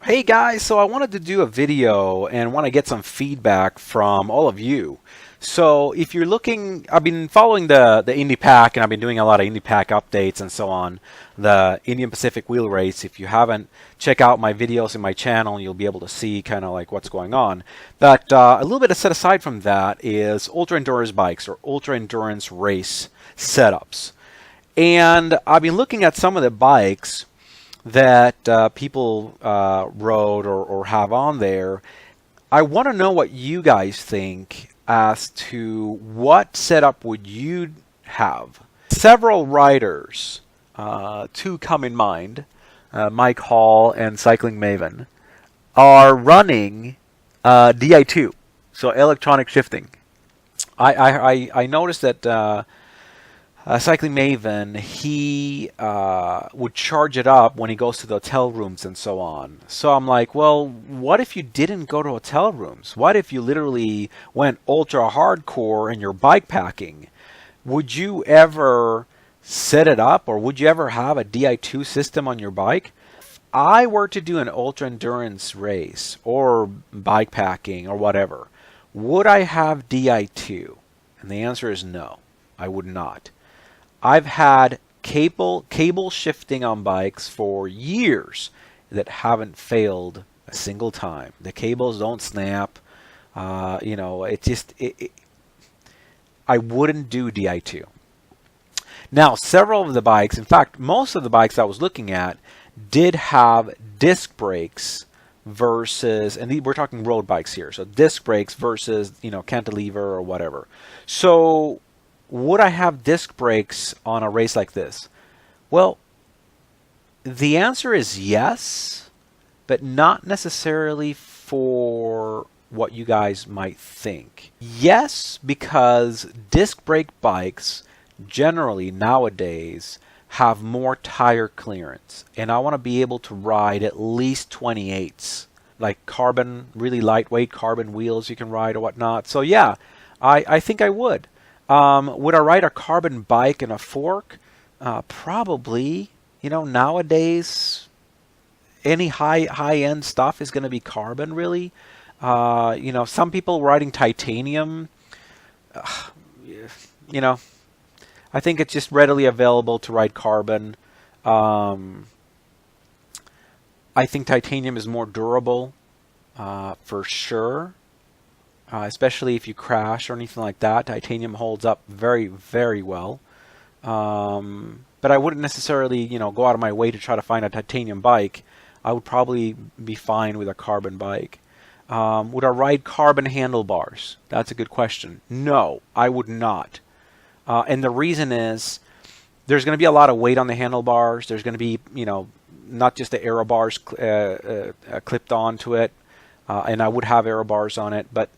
Hey guys, so I wanted to do a video and want to get some feedback from all of you. So if you're looking, I've been following the Indipac and I've been doing a lot of Indipac updates and so on, the Indian Pacific Wheel Race. If you haven't, check out my videos in my channel, you'll be able to see kind of like what's going on. But a little bit set aside from that is ultra endurance bikes or ultra endurance race setups. And I've been looking at some of the bikes that people rode or have on there. I want to know what you guys think as to what setup would you have. Several riders, two come in mind, Mike Hall and Cycling Maven, are running DI2, so electronic shifting. I noticed that Cycling Maven, he would charge it up when he goes to the hotel rooms and so on. So I'm like, well, what if you didn't go to hotel rooms? What if you literally went ultra hardcore in your bike packing? Would you ever set it up, or would you ever have a Di2 system on your bike? If I were to do an ultra endurance race or bike packing or whatever, would I have Di2? And the answer is no, I would not. I've had cable shifting on bikes for years that haven't failed a single time. The cables don't snap. I wouldn't do Di2. Now, several of the bikes, in fact, most of the bikes I was looking at did have disc brakes versus, and we're talking road bikes here, so disc brakes versus, cantilever or whatever. So would I have disc brakes on a race like this? Well, the answer is yes, but not necessarily for what you guys might think. Yes, because disc brake bikes generally nowadays have more tire clearance, and I want to be able to ride at least 28s, like carbon, really lightweight carbon wheels you can ride or whatnot. So yeah, I think I would. Would I ride a carbon bike and a fork? Probably. Nowadays, any high-end stuff is going to be carbon, really. Some people riding titanium, I think it's just readily available to ride carbon. I think titanium is more durable, for sure. Especially if you crash or anything like that, titanium holds up very, very well. But I wouldn't necessarily, go out of my way to try to find a titanium bike. I would probably be fine with a carbon bike. Would I ride carbon handlebars? That's a good question. No, I would not. And the reason is there's going to be a lot of weight on the handlebars. There's going to be, not just the aero bars clipped onto it. And I would have aero bars on it, but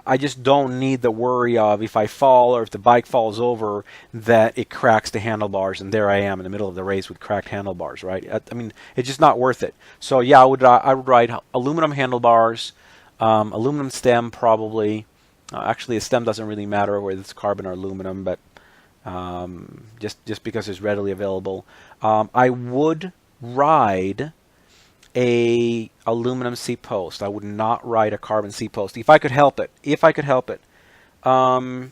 I just don't need the worry of if I fall or if the bike falls over that it cracks the handlebars, and there I am in the middle of the race with cracked handlebars, right? I mean, it's just not worth it. So yeah, I would ride aluminum handlebars, aluminum stem probably. Actually, a stem doesn't really matter whether it's carbon or aluminum, but just because it's readily available. I would ride a aluminum seat post. I would not ride a carbon seat post if I could help it. I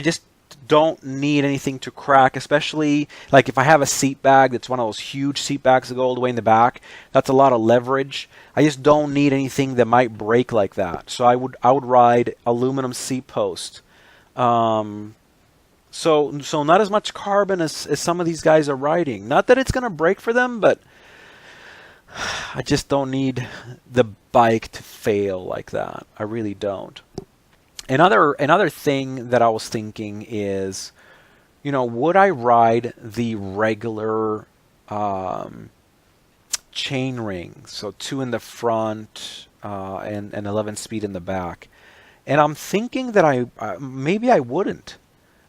just don't need anything to crack, especially like if I have a seat bag that's one of those huge seat bags that go all the way in the back. That's a lot of leverage. I just don't need anything that might break like that. So I would ride aluminum seat post. So not as much carbon as some of these guys are riding. Not that it's going to break for them, but I just don't need the bike to fail like that. I really don't. Another thing that I was thinking is, would I ride the regular chain ring, so 2 in the front and 11 speed in the back? And I'm thinking that maybe I wouldn't.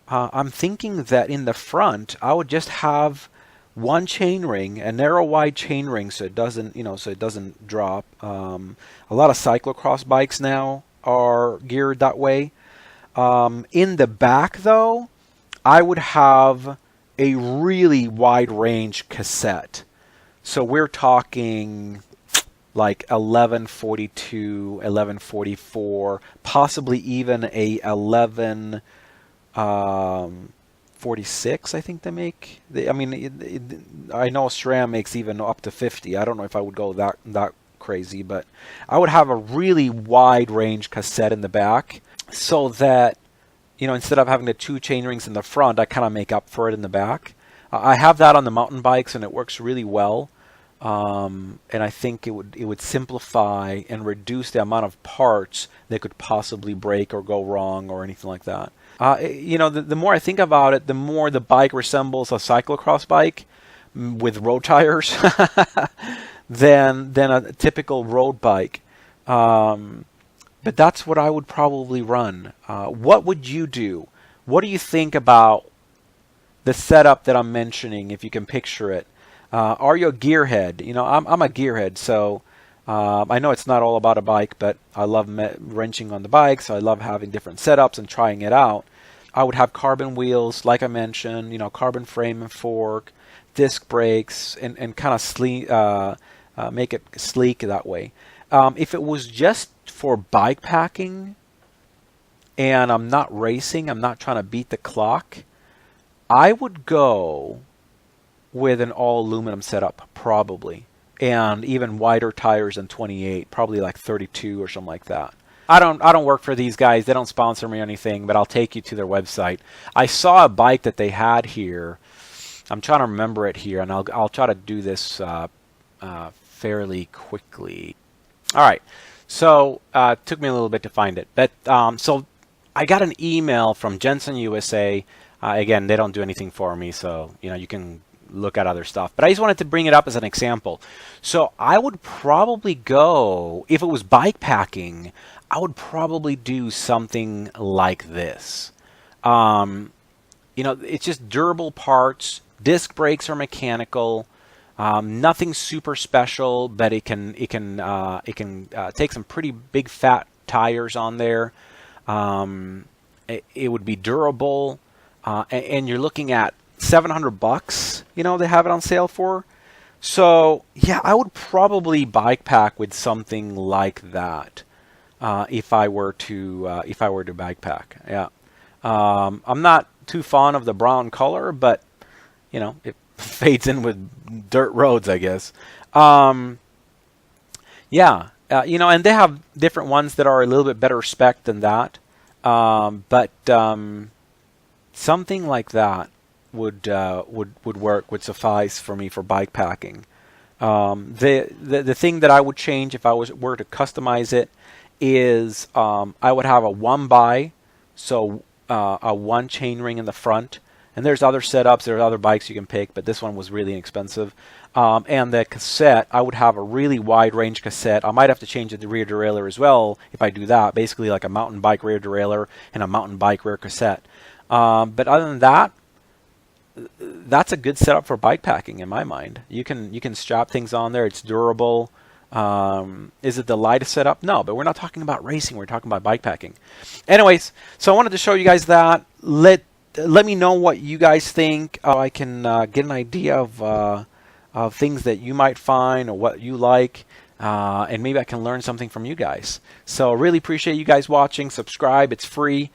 I'm thinking that in the front I would just have one chain ring, a narrow wide chain ring, so it doesn't drop. A lot of cyclocross bikes now are geared that way. In the back though, I would have a really wide range cassette. So we're talking like 1142, 1144, possibly even a 1146. I think they make. I mean, I know SRAM makes even up to 50. I don't know if I would go that crazy, but I would have a really wide range cassette in the back, so that, you know, instead of having the 2 chain rings in the front, I kind of make up for it in the back. I have that on the mountain bikes, and it works really well. And I think it would simplify and reduce the amount of parts that could possibly break or go wrong or anything like that. You know, the more I think about it, the more the bike resembles a cyclocross bike with road tires than a typical road bike. But that's what I would probably run. What would you do? What do you think about the setup that I'm mentioning, if you can picture it? Are you a gearhead? You know, I'm a gearhead, so I know it's not all about a bike, but I love wrenching on the bike, so I love having different setups and trying it out. I would have carbon wheels, like I mentioned, you know, carbon frame and fork, disc brakes, and kind of sleek, make it sleek that way. If it was just for bike packing and I'm not racing, I'm not trying to beat the clock, I would go with an all aluminum setup, probably, and even wider tires than 28, probably like 32 or something like that. I don't work for these guys. They don't sponsor me or anything, but I'll take you to their website. I saw a bike that they had here. I'm trying to remember it here, and I'll try to do this fairly quickly. All right, so it took me a little bit to find it, but so I got an email from Jensen USA. Again, they don't do anything for me, so you know, you can look at other stuff. But I just wanted to bring it up as an example. So I would probably go, if it was bike packing, I would probably do something like this. You know, it's just durable parts. Disc brakes are mechanical. Nothing super special, but it can take some pretty big fat tires on there. It would be durable, and you're looking at $700. You know, they have it on sale for. So yeah, I would probably bike pack with something like that if I were to bike pack. Yeah, I'm not too fond of the brown color, but you know, it fades in with dirt roads, I guess. Yeah, you know, and they have different ones that are a little bit better spec than that. But something like that would work, would suffice for me for bike packing. The thing that I would change if I were to customize it is I would have a 1x, so a 1 chain ring in the front. And there's other setups, there's other bikes you can pick, but this one was really inexpensive. And the cassette, I would have a really wide range cassette. I might have to change the rear derailleur as well if I do that. Basically like a mountain bike rear derailleur and a mountain bike rear cassette. But other than that, that's a good setup for bike packing in my mind. You can strap things on there. It's durable. Is it the lightest setup? No, but we're not talking about racing. We're talking about bike packing. Anyways, so I wanted to show you guys that. Let me know what you guys think. I can get an idea of things that you might find or what you like. And maybe I can learn something from you guys. So really appreciate you guys watching. Subscribe. It's free.